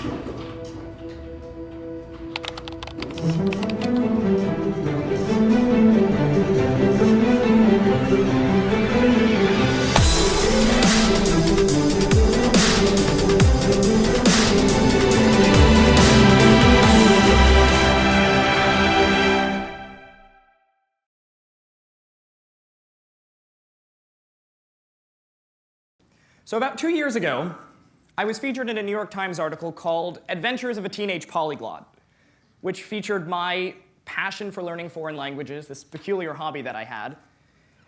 So about 2 years ago, I was featured in a New York Times article called Adventures of a Teenage Polyglot, which featured my passion for learning foreign languages, this peculiar hobby that I had.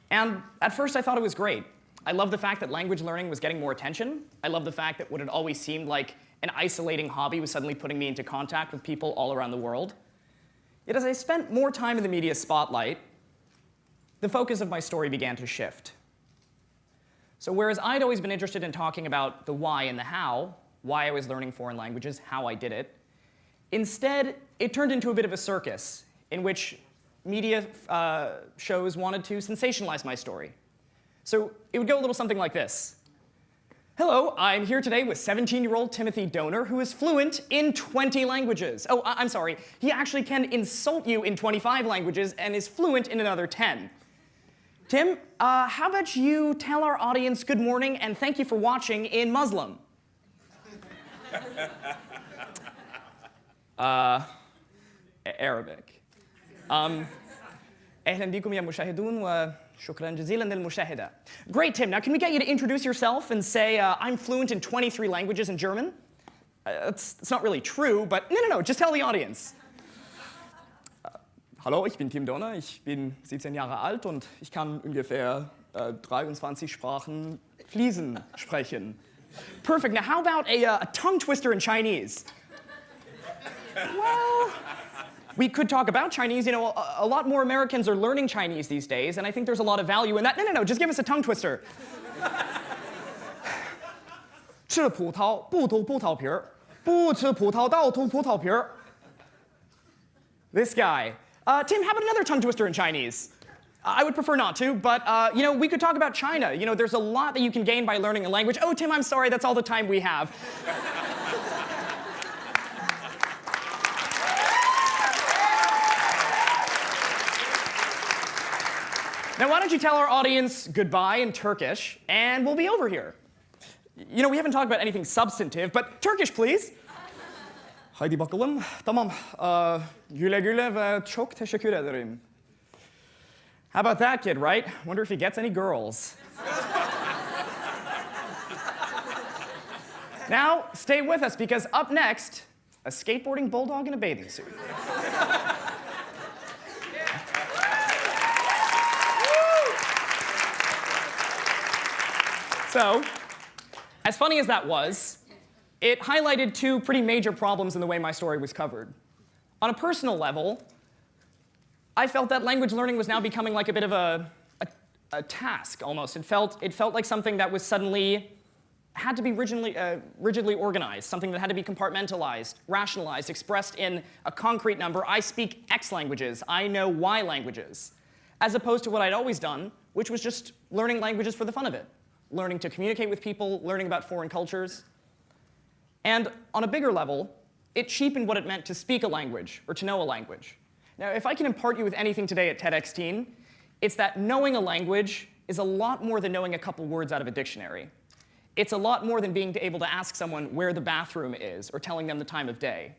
And at first I thought it was great. I loved the fact that language learning was getting more attention. I loved the fact that what had always seemed like an isolating hobby was suddenly putting me into contact with people all around the world. Yet as I spent more time in the media spotlight, the focus of my story began to shift. So whereas I'd always been interested in talking about the why and the how, why I was learning foreign languages, how I did it, instead it turned into a bit of a circus in which media shows wanted to sensationalize my story. So it would go a little something like this. Hello, I'm here today with 17-year-old Timothy Donor, who is fluent in 20 languages. Oh, I'm sorry, he actually can insult you in 25 languages and is fluent in another 10. Tim, how about you tell our audience good morning and thank you for watching in Muslim? Arabic. أهلا بكم يا مشاهدون وشكرا جزيلا للمشاهدة. Great, Tim. Now, can we get you to introduce yourself and say, I'm fluent in 23 languages in German? It's not really true, but no, just tell the audience. Hallo, ich bin Tim Donner, ich bin 17 Jahre alt und ich kann ungefähr 23 Sprachen fließend sprechen. Perfect. Now, how about a tongue twister in Chinese? Well, we could talk about Chinese. You know, a lot more Americans are learning Chinese these days, and I think there's a lot of value in that. No, just give us a tongue twister. 吃葡萄不吐葡萄皮儿，不吃葡萄倒吐葡萄皮儿。 This guy. Tim, how about another tongue twister in Chinese? I would prefer not to, but you know, we could talk about China. You know, there's a lot that you can gain by learning a language. Oh, Tim, I'm sorry, that's all the time we have. Now, why don't you tell our audience goodbye in Turkish, and we'll be over here. You know, we haven't talked about anything substantive, but Turkish, please. Haydi bakalım. Tamam. Güle güle ve çok teşekkür ederim. How about that kid, right? Wonder if he gets any girls. Now, stay with us, because up next, a skateboarding bulldog in a bathing suit. So, as funny as that was, it highlighted two pretty major problems in the way my story was covered. On a personal level, I felt that language learning was now becoming like a bit of a task, almost. It felt like something that was suddenly had to be rigidly organized, something that had to be compartmentalized, rationalized, expressed in a concrete number. I speak X languages. I know Y languages. As opposed to what I'd always done, which was just learning languages for the fun of it. Learning to communicate with people, learning about foreign cultures. And on a bigger level, it cheapened what it meant to speak a language or to know a language. Now, if I can impart you with anything today at TEDx Teen, it's that knowing a language is a lot more than knowing a couple words out of a dictionary. It's a lot more than being able to ask someone where the bathroom is or telling them the time of day.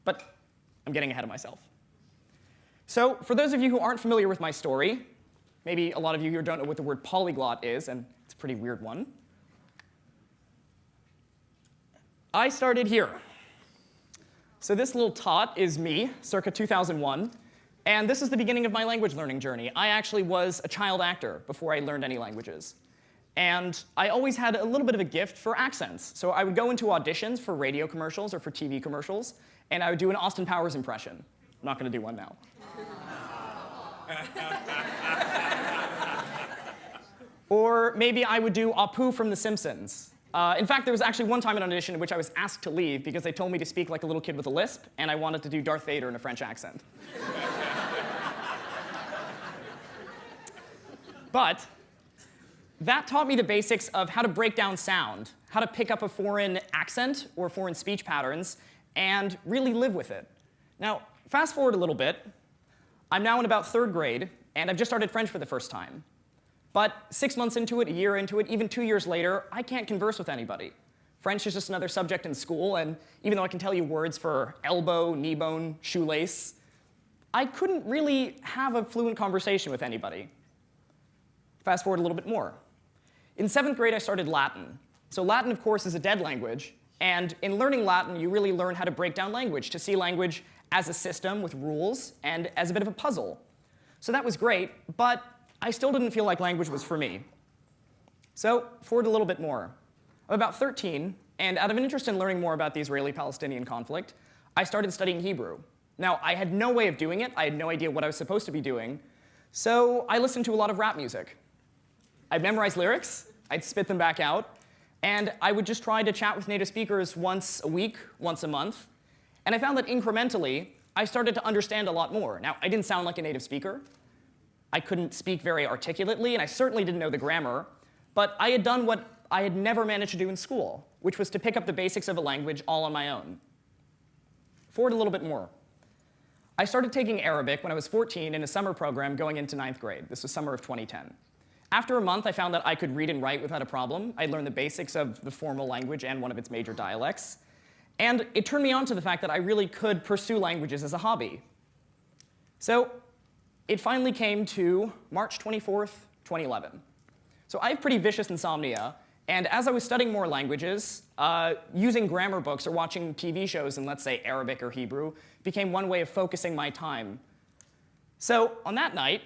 But I'm getting ahead of myself. So for those of you who aren't familiar with my story, maybe a lot of you here don't know what the word polyglot is, and it's a pretty weird one. I started here. So this little tot is me, circa 2001, and this is the beginning of my language learning journey. I actually was a child actor before I learned any languages. And I always had a little bit of a gift for accents. So I would go into auditions for radio commercials or for TV commercials, and I would do an Austin Powers impression. I'm not going to do one now. Or maybe I would do Apu from The Simpsons. In fact, there was actually one time in an audition in which I was asked to leave because they told me to speak like a little kid with a lisp, and I wanted to do Darth Vader in a French accent. But that taught me the basics of how to break down sound, how to pick up a foreign accent or foreign speech patterns and really live with it. Now, fast forward a little bit. I'm now in about 3rd grade, and I've just started French for the first time. But 6 months into it, a year into it, even 2 years later, I can't converse with anybody. French is just another subject in school, and even though I can tell you words for elbow, knee bone, shoelace, I couldn't really have a fluent conversation with anybody. Fast forward a little bit more. In 7th grade, I started Latin. So Latin, of course, is a dead language, and in learning Latin, you really learn how to break down language, to see language as a system with rules and as a bit of a puzzle. So that was great, but I still didn't feel like language was for me. So forward a little bit more. I'm about 13, and out of an interest in learning more about the Israeli-Palestinian conflict, I started studying Hebrew. Now, I had no way of doing it. I had no idea what I was supposed to be doing. So I listened to a lot of rap music. I'd memorize lyrics, I'd spit them back out, and I would just try to chat with native speakers once a week, once a month. And I found that incrementally, I started to understand a lot more. Now, I didn't sound like a native speaker. I couldn't speak very articulately, and I certainly didn't know the grammar. But I had done what I had never managed to do in school, which was to pick up the basics of a language all on my own. Forward a little bit more. I started taking Arabic when I was 14 in a summer program going into 9th grade. This was summer of 2010. After a month, I found that I could read and write without a problem. I learned the basics of the formal language and one of its major dialects. And it turned me on to the fact that I really could pursue languages as a hobby. So it finally came to March 24th, 2011. So I have pretty vicious insomnia, and as I was studying more languages, using grammar books or watching TV shows in, let's say, Arabic or Hebrew became one way of focusing my time. So on that night,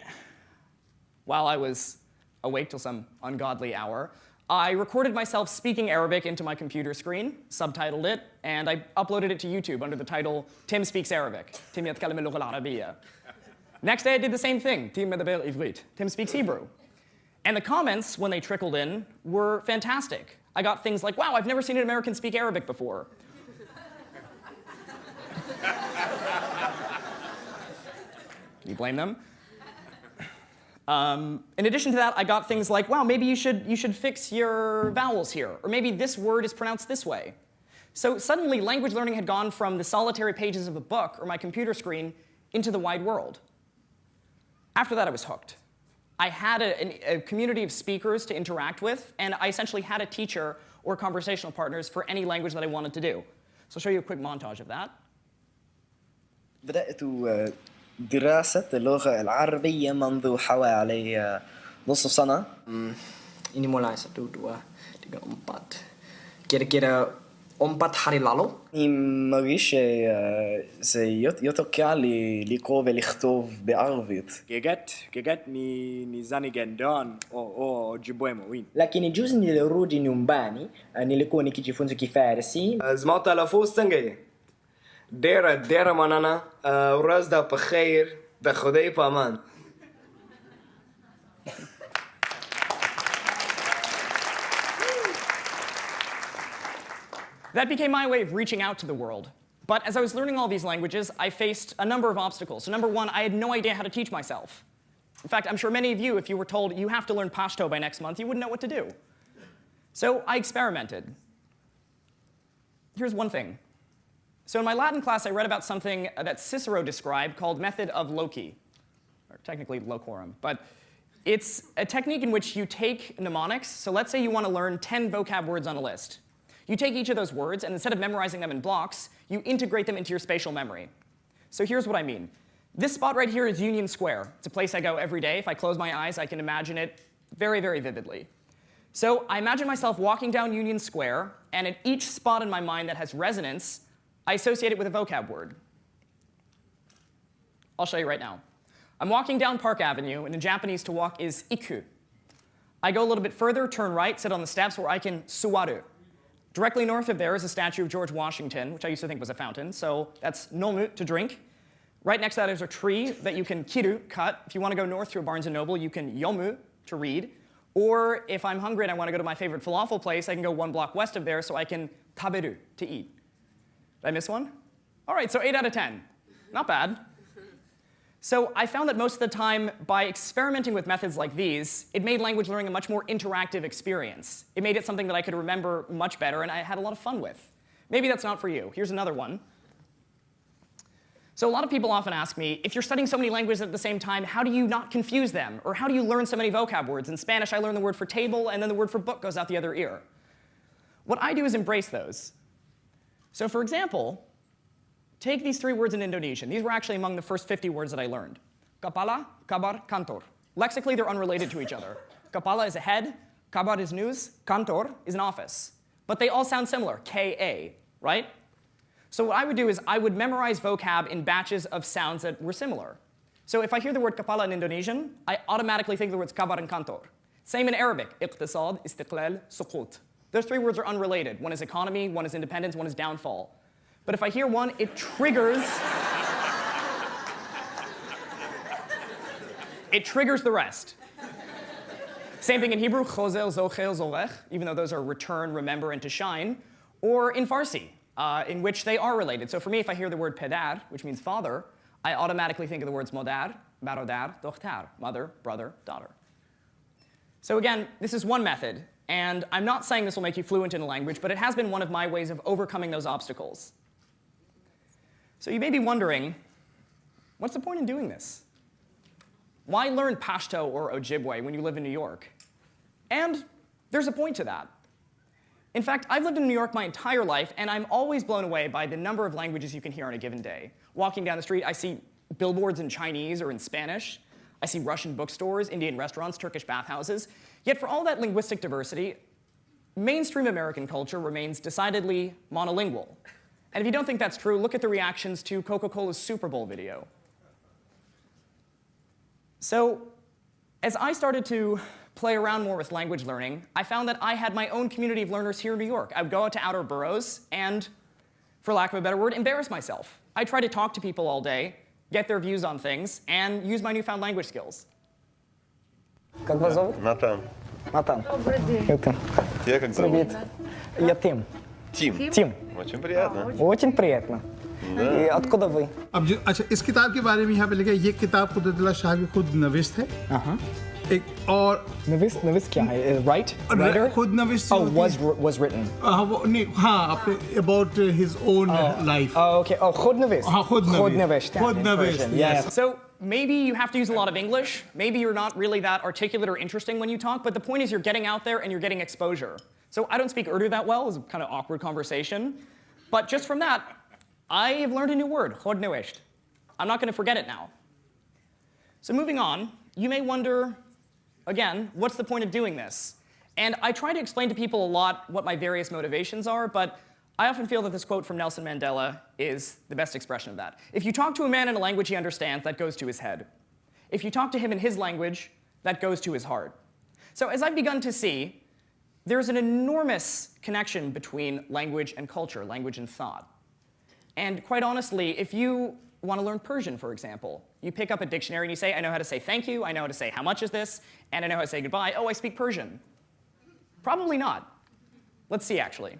while I was awake till some ungodly hour, I recorded myself speaking Arabic into my computer screen, subtitled it, and I uploaded it to YouTube under the title, Tim Speaks Arabic. Tim يتكلم اللغة العربية. Next day, I did the same thing. Tim מדבר עברית. Tim speaks Hebrew. And the comments, when they trickled in, were fantastic. I got things like, wow, I've never seen an American speak Arabic before. Can you blame them? In addition to that, I got things like, wow, maybe you should fix your vowels here. Or maybe this word is pronounced this way. So suddenly, language learning had gone from the solitary pages of a book or my computer screen into the wide world. After that, I was hooked. I had a community of speakers to interact with, and I essentially had a teacher or conversational partners for any language that I wanted to do. So I'll show you a quick montage of that. بدأت دراسة اللغة العربية منذ حوالي نصف سنة. Ini mulai 1, 2, 3, 4. Kira-kira 4 hari lalu. אני מרגיש שזה יותר קל לקרוא ולכתוב בערבית. كجت نizani gendon o jiboe mawin. Lakini juzi nilirudi nyumbani nilikuwa nikijifunza Kifarsi. زمعت تلفظ تنجي ديرة منانا ورزدا بخير بخدي بامان. That became my way of reaching out to the world. But as I was learning all these languages, I faced a number of obstacles. So number one, I had no idea how to teach myself. In fact, I'm sure many of you, if you were told you have to learn Pashto by next month, you wouldn't know what to do. So I experimented. Here's one thing. So in my Latin class, I read about something that Cicero described called method of loci, or technically locorum. But it's a technique in which you take mnemonics. So let's say you want to learn 10 vocab words on a list. You take each of those words, and instead of memorizing them in blocks, you integrate them into your spatial memory. So here's what I mean. This spot right here is Union Square. It's a place I go every day. If I close my eyes, I can imagine it very, very vividly. So I imagine myself walking down Union Square, and at each spot in my mind that has resonance, I associate it with a vocab word. I'll show you right now. I'm walking down Park Avenue, and in Japanese, to walk is iku. I go a little bit further, turn right, sit on the steps where I can suwaru. Directly north of there is a statue of George Washington, which I used to think was a fountain, so that's nomu, to drink. Right next to that is a tree that you can kiru, cut. If you want to go north to a Barnes & Noble, you can yomu, to read. Or if I'm hungry and I want to go to my favorite falafel place, I can go 1 block west of there, so I can taberu, to eat. Did I miss one? All right, so 8 out of 10. Not bad. So I found that most of the time, by experimenting with methods like these, it made language learning a much more interactive experience. It made it something that I could remember much better and I had a lot of fun with. Maybe that's not for you. Here's another one. So a lot of people often ask me, if you're studying so many languages at the same time, how do you not confuse them? Or how do you learn so many vocab words? In Spanish, I learn the word for table, and then the word for book goes out the other ear. What I do is embrace those. So for example, take these 3 words in Indonesian. These were actually among the first 50 words that I learned. Kepala, kabar, kantor. Lexically, they're unrelated to each other. Kepala is a head, kabar is news, kantor is an office. But they all sound similar, K-A, right? So what I would do is I would memorize vocab in batches of sounds that were similar. So if I hear the word kepala in Indonesian, I automatically think of the words kabar and kantor. Same in Arabic, iqtisad, istiqlal, suqut. Those 3 words are unrelated. One is economy, one is independence, one is downfall. But if I hear one, it triggers it triggers the rest. Same thing in Hebrew, chozel, zochel, zolech, even though those are return, remember, and to shine. Or in Farsi, in which they are related. So for me, if I hear the word pedar, which means father, I automatically think of the words modar, barodar, dochtar, mother, brother, daughter. So again, this is one method, and I'm not saying this will make you fluent in a language, but it has been one of my ways of overcoming those obstacles. So you may be wondering, what's the point in doing this? Why learn Pashto or Ojibwe when you live in New York? And there's a point to that. In fact, I've lived in New York my entire life, and I'm always blown away by the number of languages you can hear on a given day. Walking down the street, I see billboards in Chinese or in Spanish. I see Russian bookstores, Indian restaurants, Turkish bathhouses. Yet for all that linguistic diversity, mainstream American culture remains decidedly monolingual. And if you don't think that's true, look at the reactions to Coca-Cola's Super Bowl video. So as I started to play around more with language learning, I found that I had my own community of learners here in New York. I would go out to outer boroughs and, for lack of a better word, embarrass myself. I try to talk to people all day, get their views on things, and use my newfound language skills. Как вас зовут? Натан. Натан. Добрый день. Это. Тебя как зовут? Привет. Я Тим. Тим. Тим. Очень приятно. Очень приятно. И откуда вы? अब अच्छा इस किताब के बारे में यहाँ पे लिखा है ये किताब कुदरतुल्लाह शाह की खुद नविश्त है एक और नविस क्या है? Writer? खुद नविश्त Oh, was written. वो नहीं हाँ अपने about his own life Oh, okay. Oh, खुद नविस. हाँ खुद नविश. खुद नविश्त Yes. So maybe you have to use a lot of English. Maybe you're not really that articulate or interesting when you talk, but the point is you're getting out there and you're getting exposure. So I don't speak Urdu that well. It's a kind of awkward conversation. But just from that, I have learned a new word, khod newisht. I'm not going to forget it now. So moving on, you may wonder, again, what's the point of doing this? And I try to explain to people a lot what my various motivations are, but I often feel that this quote from Nelson Mandela is the best expression of that. If you talk to a man in a language he understands, that goes to his head. If you talk to him in his language, that goes to his heart. So as I've begun to see, there's an enormous connection between language and culture, language and thought. And quite honestly, if you want to learn Persian, for example, you pick up a dictionary and you say, I know how to say thank you, I know how to say how much is this, and I know how to say goodbye. Oh, I speak Persian. Probably not. Let's see, actually.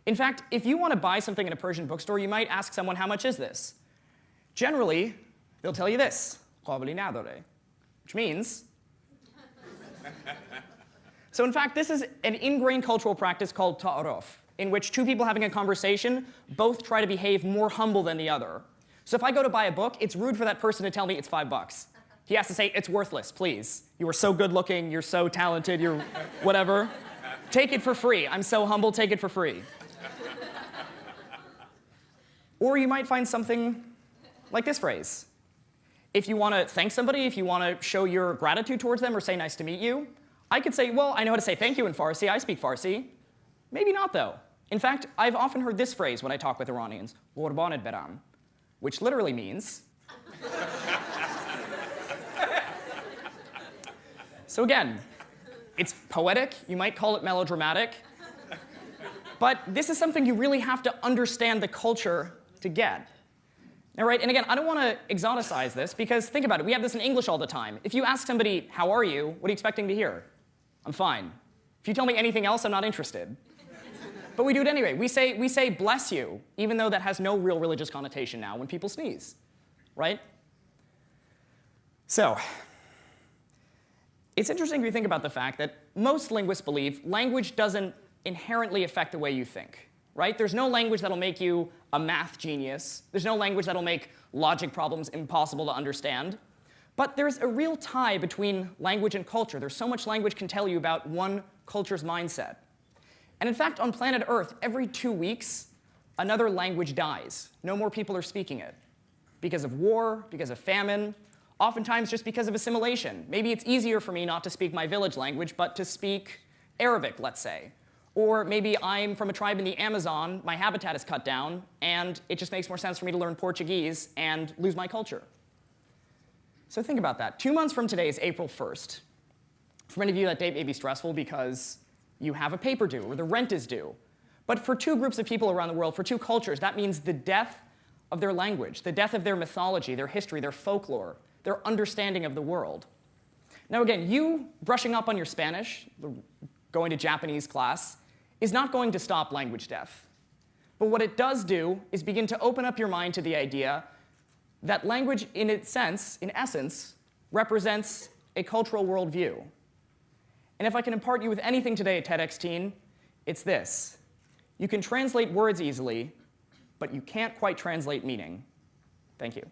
In fact, if you want to buy something in a Persian bookstore, you might ask someone, how much is this? Generally, they'll tell you this, which means. So in fact, this is an ingrained cultural practice called ta'aruf, in which two people having a conversation both try to behave more humble than the other. So if I go to buy a book, it's rude for that person to tell me it's $5. He has to say, it's worthless, please. You are so good looking, you're so talented, you're whatever. Take it for free. I'm so humble, take it for free. Or you might find something like this phrase. If you want to thank somebody, if you want to show your gratitude towards them or say nice to meet you, I could say, well, I know how to say thank you in Farsi, I speak Farsi. Maybe not, though. In fact, I've often heard this phrase when I talk with Iranians, "Qurbanit beram," which literally means. So again, it's poetic, you might call it melodramatic, but this is something you really have to understand the culture to get. Now, right, and again, I don't want to exoticize this, because think about it, we have this in English all the time. If you ask somebody, how are you, what are you expecting to hear? I'm fine. If you tell me anything else, I'm not interested. But we do it anyway. We say bless you, even though that has no real religious connotation now when people sneeze, right? So, it's interesting if you think about the fact that most linguists believe language doesn't inherently affect the way you think, right? There's no language that'll make you a math genius. There's no language that'll make logic problems impossible to understand. But there's a real tie between language and culture. There's so much language can tell you about one culture's mindset. And in fact, on planet Earth, every 2 weeks, another language dies. No more people are speaking it. Because of war, because of famine, oftentimes just because of assimilation. Maybe it's easier for me not to speak my village language, but to speak Arabic, let's say. Or maybe I'm from a tribe in the Amazon, my habitat is cut down, and it just makes more sense for me to learn Portuguese and lose my culture. So think about that. 2 months from today is April 1st. For many of you, that date may be stressful because you have a paper due or the rent is due. But for 2 groups of people around the world, for 2 cultures, that means the death of their language, the death of their mythology, their history, their folklore, their understanding of the world. Now again, you brushing up on your Spanish, going to Japanese class, is not going to stop language death. But what it does do is begin to open up your mind to the idea that language, in essence, represents a cultural worldview. And if I can impart you with anything today at TEDx Teen, it's this. You can translate words easily, but you can't quite translate meaning. Thank you.